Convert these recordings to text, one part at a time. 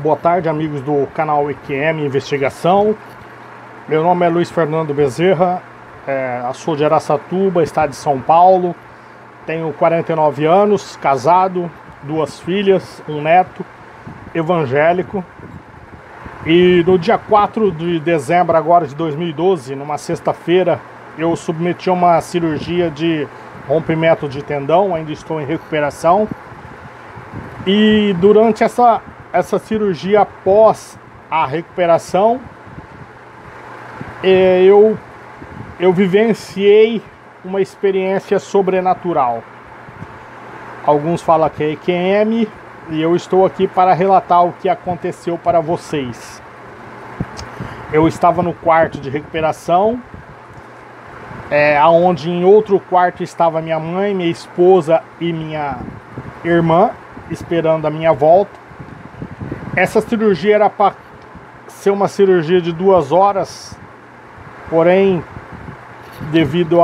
Boa tarde, amigos do canal EQM Investigação. Meu nome é Luiz Fernando Bezerra, sou de Araçatuba, estado de São Paulo. Tenho 49 anos, casado, 2 filhas, um neto, evangélico. E no dia 4 de dezembro agora de 2012, numa sexta-feira, eu submeti a uma cirurgia de rompimento de tendão, ainda estou em recuperação. E durante essa cirurgia, após a recuperação, eu vivenciei uma experiência sobrenatural. Alguns falam que é EQM, e eu estou aqui para relatar o que aconteceu para vocês. Eu estava no quarto de recuperação, onde em outro quarto estava minha mãe, minha esposa e minha irmã, esperando a minha volta. Essa cirurgia era para ser uma cirurgia de 2 horas, porém, devido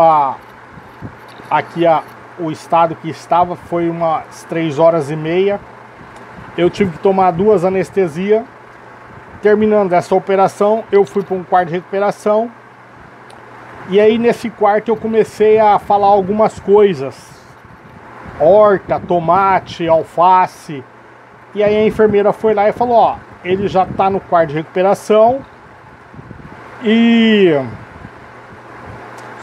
o estado que estava, foi umas 3 horas e meia. Eu tive que tomar 2 anestesias. Terminando essa operação, eu fui para um quarto de recuperação. E aí nesse quarto eu comecei a falar algumas coisas: horta, tomate, alface. E aí a enfermeira foi lá e falou: ó, ele já tá no quarto de recuperação,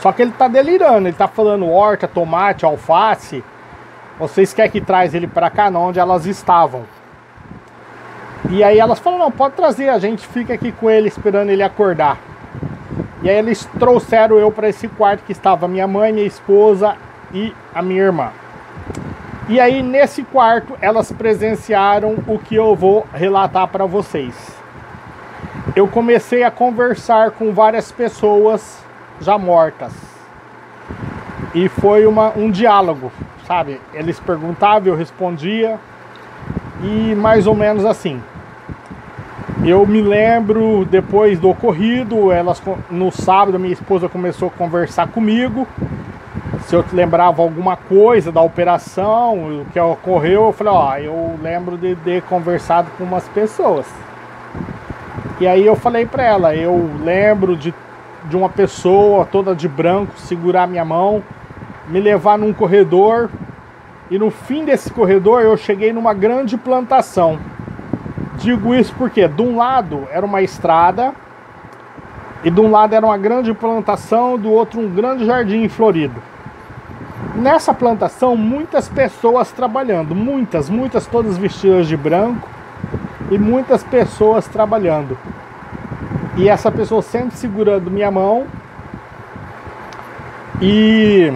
só que ele tá delirando, ele tá falando horta, tomate, alface. Vocês querem que traz ele pra cá, não, onde elas estavam? E aí elas falaram: não, pode trazer, a gente fica aqui com ele esperando ele acordar. E aí eles trouxeram eu para esse quarto que estava minha mãe, minha esposa e a minha irmã. E aí nesse quarto elas presenciaram o que eu vou relatar para vocês. Eu comecei a conversar com várias pessoas já mortas. E foi um diálogo, sabe? Eles perguntavam, eu respondia. E mais ou menos assim. Eu me lembro, depois do ocorrido, no sábado minha esposa começou a conversar comigo. Se eu lembrava alguma coisa da operação, o que ocorreu, eu falei: ó, eu lembro de ter conversado com umas pessoas. E aí eu falei pra ela: eu lembro de uma pessoa toda de branco segurar minha mão, me levar num corredor, e no fim desse corredor eu cheguei numa grande plantação. Digo isso porque de um lado era uma estrada, e de um lado era uma grande plantação, do outro um grande jardim florido. Nessa plantação, muitas pessoas trabalhando, muitas, todas vestidas de branco, e muitas pessoas trabalhando. E essa pessoa sempre segurando minha mão. E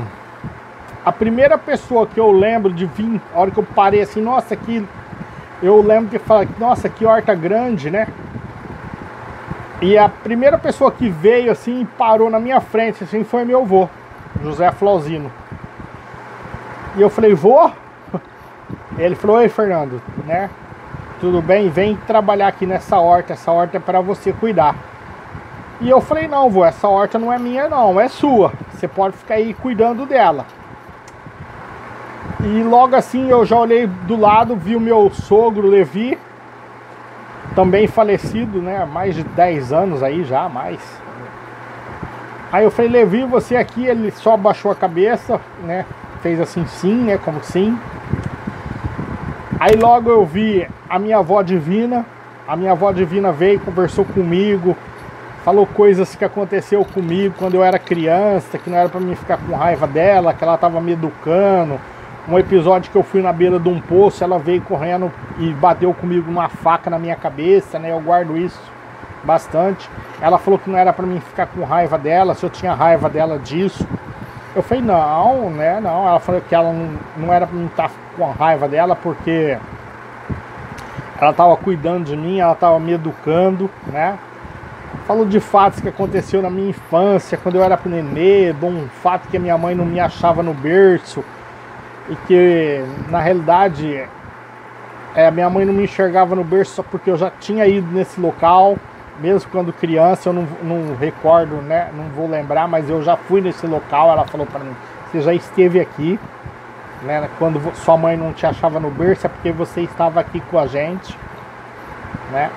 a primeira pessoa que eu lembro de vir, a hora que eu parei assim, nossa, eu lembro de falar: nossa, que horta grande, né? E a primeira pessoa que veio assim e parou na minha frente assim foi meu avô, José Flauzino. E eu falei: vô? Ele falou: oi, Fernando, né? Tudo bem? Vem trabalhar aqui nessa horta. Essa horta é para você cuidar. E eu falei: não, vô, essa horta não é minha não, é sua. Você pode ficar aí cuidando dela. E logo assim eu já olhei do lado, vi o meu sogro Levi, também falecido, né? Há mais de 10 anos aí já, mais. Aí eu falei: Levi, você aqui? Ele só abaixou a cabeça, né? Fez assim, sim, né? Como sim. Aí logo eu vi a minha avó divina. A minha avó divina veio, conversou comigo, falou coisas que aconteceu comigo quando eu era criança, que não era pra mim ficar com raiva dela, que ela tava me educando. Um episódio que eu fui na beira de um poço, ela veio correndo e bateu comigo uma faca na minha cabeça, né? Eu guardo isso bastante. Ela falou que não era pra mim ficar com raiva dela, se eu tinha raiva dela disso. Eu falei: não, né? Não. Ela falou que ela não era pra mim estar com raiva dela, porque ela tava cuidando de mim, ela tava me educando, né? Falou de fatos que aconteceu na minha infância, quando eu era nenê, de um fato que a minha mãe não me achava no berço. E que na realidade minha mãe não me enxergava no berço só porque eu já tinha ido nesse local, mesmo quando criança. Eu não recordo, né? Não vou lembrar, mas eu já fui nesse local. Ela falou para mim: você já esteve aqui, né? Quando sua mãe não te achava no berço é porque você estava aqui com a gente. né?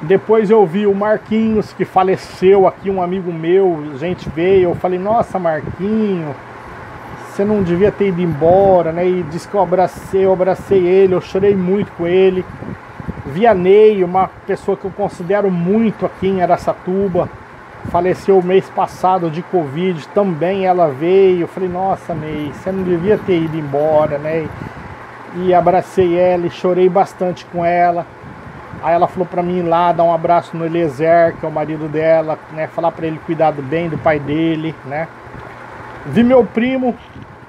Depois eu vi o Marquinhos, que faleceu aqui, um amigo meu, a gente veio, eu falei, nossa, Marquinho, você não devia ter ido embora, né? E disse que eu abracei ele, eu chorei muito com ele. Vianney, uma pessoa que eu considero muito aqui em Araçatuba, faleceu o mês passado de Covid, também ela veio. Eu falei, nossa, Ney, você não devia ter ido embora, né? E abracei ela e chorei bastante com ela. Aí ela falou pra mim ir lá, dar um abraço no Eliezer, que é o marido dela, né? Falar pra ele cuidar bem do pai dele, né? Vi meu primo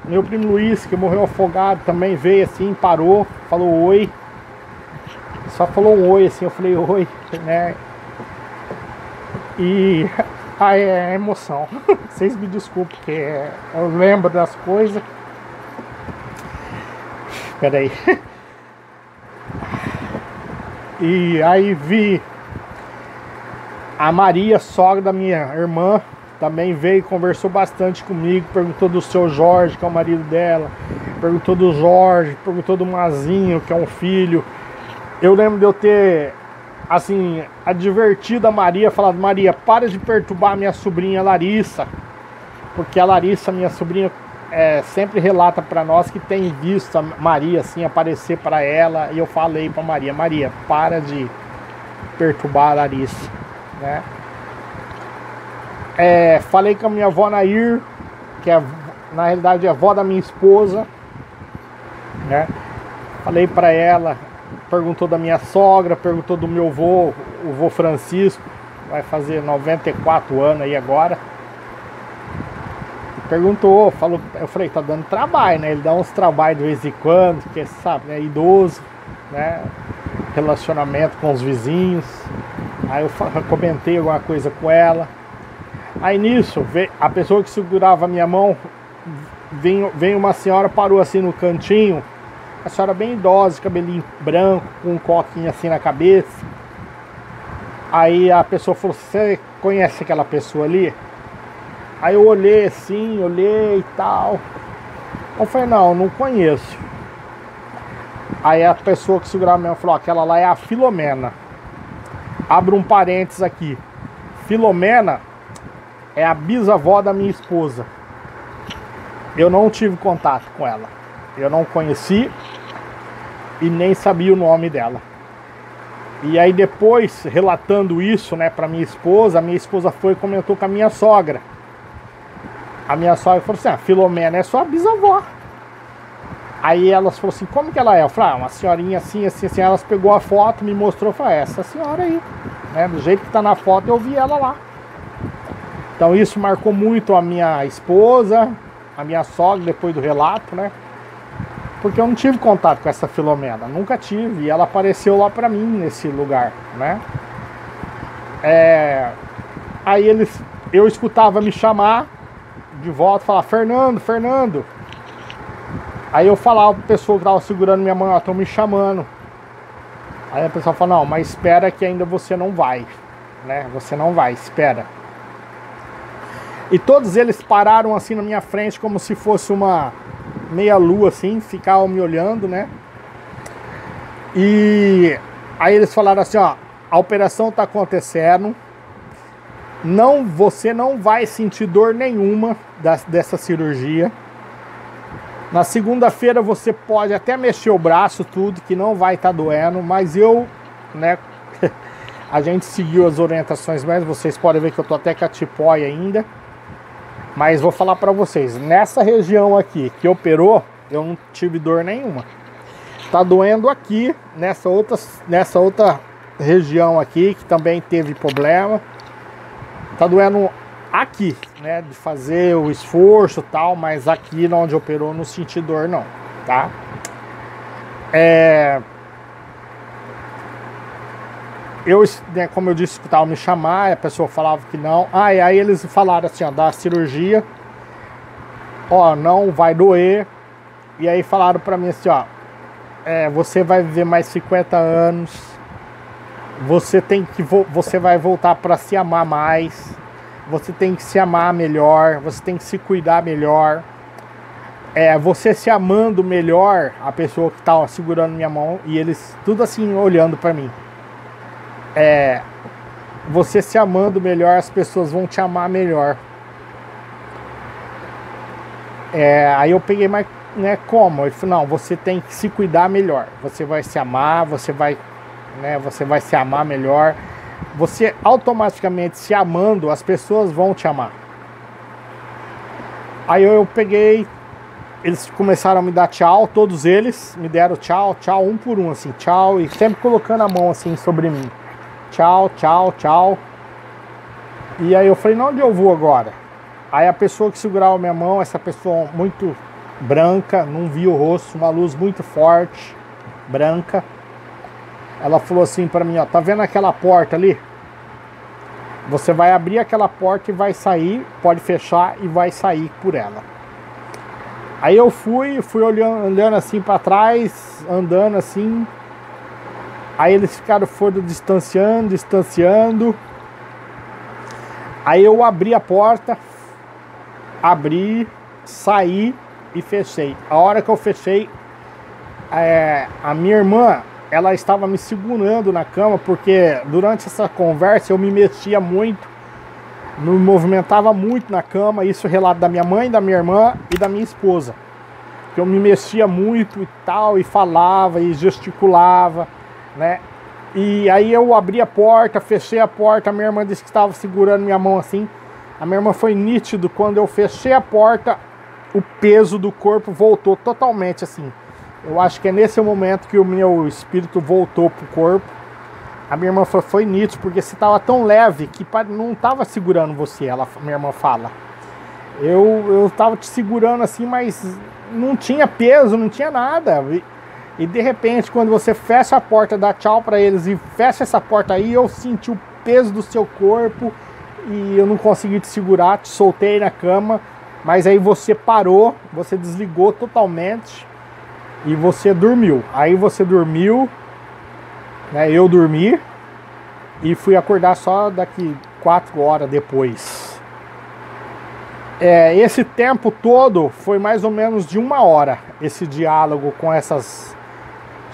Luiz, que morreu afogado, também veio assim, parou, falou oi. Só falou um oi assim, eu falei oi, né? E aí é emoção. Vocês me desculpem, porque eu lembro das coisas. Espera aí. E aí vi a Maria, sogra da minha irmã, também veio e conversou bastante comigo, perguntou do seu Jorge, que é o marido dela, perguntou do Jorge, perguntou do Mazinho, que é um filho. Eu lembro de eu ter, assim, advertido a Maria, falado, Maria, para de perturbar minha sobrinha Larissa, porque a Larissa, minha sobrinha, sempre relata para nós que tem visto a Maria, assim, aparecer para ela, e eu falei para Maria, Maria, para de perturbar a Larissa, né? Falei com a minha avó Nair, que é, na realidade é a avó da minha esposa, né? Falei para ela, perguntou da minha sogra, perguntou do meu avô, o avô Francisco, vai fazer 94 anos aí agora. Perguntou, falou, eu falei, tá dando trabalho, né? Ele dá uns trabalhos de vez em quando, porque sabe, é idoso, né? Relacionamento com os vizinhos. Aí eu comentei alguma coisa com ela. Aí nisso, a pessoa que segurava a minha mão, veio uma senhora, parou assim no cantinho, a senhora bem idosa, cabelinho branco, com um coquinho assim na cabeça. Aí a pessoa falou, você conhece aquela pessoa ali? Aí eu olhei assim, olhei e tal. Eu falei, não conheço. Aí a pessoa que segurava a minha mão falou, aquela lá é a Filomena. Abro um parênteses aqui. Filomena é a bisavó da minha esposa. Eu não tive contato com ela. Eu não conheci e nem sabia o nome dela. E aí depois, relatando isso, né, pra minha esposa, a minha esposa foi e comentou com a minha sogra. A minha sogra falou assim, a Filomena é sua bisavó. Aí elas falaram assim, como que ela é? Eu falei, uma senhorinha assim, assim, assim. Elas pegou a foto, me mostrou, falou, essa senhora aí, né? Do jeito que tá na foto, eu vi ela lá. Então isso marcou muito a minha esposa, a minha sogra, depois do relato, né? Porque eu não tive contato com essa Filomena, nunca tive. E ela apareceu lá pra mim, nesse lugar, né? Aí eu escutava me chamar de volta, falar, Fernando. Aí eu falava pra pessoa que tava segurando minha mão, ó, estão me chamando. Aí a pessoa fala, não, mas espera que ainda você não vai, né? Você não vai, espera. E todos eles pararam assim na minha frente, como se fosse uma meia-lua assim, ficavam me olhando, né? E aí eles falaram assim, ó, a operação tá acontecendo, você não vai sentir dor nenhuma dessa cirurgia. Na segunda-feira você pode até mexer o braço, tudo, que não vai estar doendo, mas eu, né, a gente seguiu as orientações mesmo, vocês podem ver que eu tô até com a tipóia ainda. Mas vou falar pra vocês, nessa região aqui que operou, eu não tive dor nenhuma. Tá doendo aqui, nessa outra região aqui, que também teve problema. Tá doendo aqui, né, de fazer o esforço e tal, mas aqui onde operou não senti dor não, tá? Eu, né, como eu disse, escutava me chamar, a pessoa falava que não. E aí eles falaram assim, ó, da cirurgia, ó, não vai doer. E aí falaram pra mim assim, ó, você vai viver mais 50 anos, você vai voltar pra se amar mais, você tem que se amar melhor, você tem que se cuidar melhor. Você se amando melhor, a pessoa que tava segurando minha mão, e eles tudo assim olhando pra mim. você se amando melhor, as pessoas vão te amar melhor. Aí eu peguei, mas né, como? Ele falou, não, você tem que se cuidar melhor. Você vai se amar, você vai se amar melhor. Você automaticamente se amando, as pessoas vão te amar. Aí eu peguei, eles começaram a me dar tchau, todos eles me deram tchau, tchau, um por um, assim, tchau, e sempre colocando a mão assim sobre mim. Tchau, tchau, tchau. E aí eu falei, não, onde eu vou agora? Aí a pessoa que segurava a minha mão, essa pessoa muito branca, não via o rosto, uma luz muito forte, branca. Ela falou assim pra mim, ó, tá vendo aquela porta ali? Você vai abrir aquela porta e vai sair, pode fechar e vai sair por ela. Aí eu fui olhando assim pra trás, andando assim. Aí eles foram distanciando. Aí eu abri a porta, saí e fechei. A hora que eu fechei, a minha irmã, ela estava me segurando na cama, porque durante essa conversa eu me mexia muito, me movimentava muito na cama. Isso é relato da minha mãe, da minha irmã e da minha esposa, que eu me mexia muito e tal, e falava e gesticulava, né? E aí eu abri a porta, fechei a porta, a minha irmã disse que estava segurando minha mão assim. A minha irmã foi nítido, quando eu fechei a porta, o peso do corpo voltou totalmente assim. Eu acho que é nesse momento que o meu espírito voltou pro corpo. A minha irmã falou, foi nítido, porque você estava tão leve que não estava segurando você, minha irmã fala. Eu estava te segurando assim, mas não tinha peso, não tinha nada. E de repente, quando você fecha a porta, dá tchau para eles e fecha essa porta aí, eu senti o peso do seu corpo e eu não consegui te segurar, te soltei na cama, mas aí você parou, você desligou totalmente e você dormiu. Aí você dormiu, né, eu dormi e fui acordar só daqui 4 horas depois. Esse tempo todo foi mais ou menos de 1 hora, esse diálogo com essas,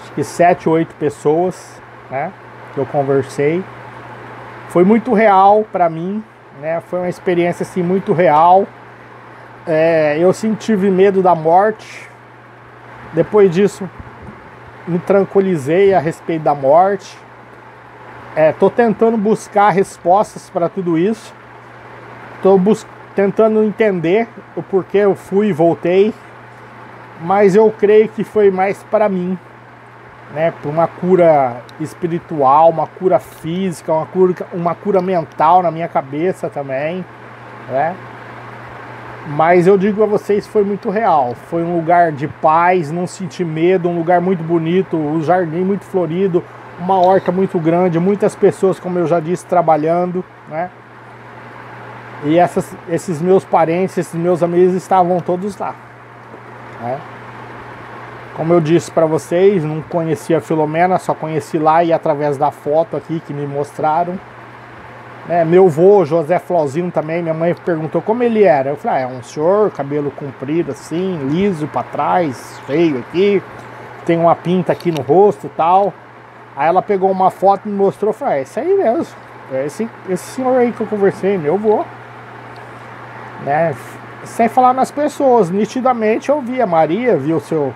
acho que 7, 8 pessoas, né, que eu conversei. Foi muito real para mim, né, foi uma experiência assim muito real. Eu tive medo da morte. Depois disso, me tranquilizei a respeito da morte. Tô tentando buscar respostas para tudo isso. Tô tentando entender o porquê eu fui e voltei. Mas eu creio que foi mais para mim, né? Para uma cura espiritual, uma cura física, uma cura mental na minha cabeça também, né? Mas eu digo a vocês, foi muito real. Foi um lugar de paz, não senti medo, um lugar muito bonito, um jardim muito florido, uma horta muito grande, muitas pessoas, como eu já disse, trabalhando, né? E esses meus parentes, esses meus amigos estavam todos lá, né? Como eu disse para vocês, não conhecia a Filomena, só conheci lá e através da foto aqui que me mostraram. Meu avô, José Flauzinho também, minha mãe perguntou como ele era. Eu falei, é um senhor, cabelo comprido assim, liso para trás, feio aqui, tem uma pinta aqui no rosto e tal. Aí ela pegou uma foto e me mostrou, eu falei, é esse aí mesmo, é esse senhor aí que eu conversei, meu avô. Né? Sem falar nas pessoas, nitidamente eu vi a Maria, vi o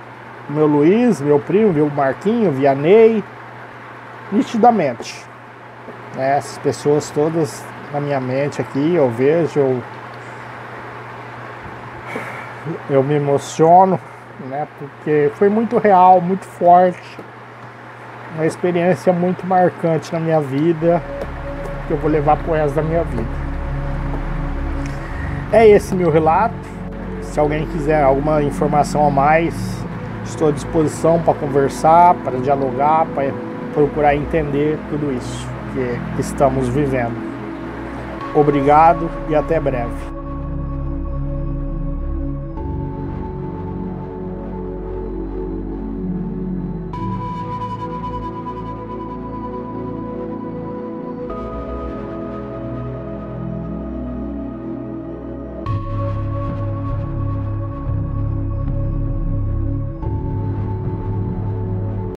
meu Luiz, meu primo, vi o Marquinho, vi a Ney, nitidamente. Essas pessoas todas na minha mente aqui, eu vejo, eu me emociono, né? Porque foi muito real, muito forte, uma experiência muito marcante na minha vida, que eu vou levar pro resto da minha vida. É esse meu relato. Se alguém quiser alguma informação a mais, estou à disposição para conversar, para dialogar, para procurar entender tudo isso que estamos vivendo. Obrigado e até breve.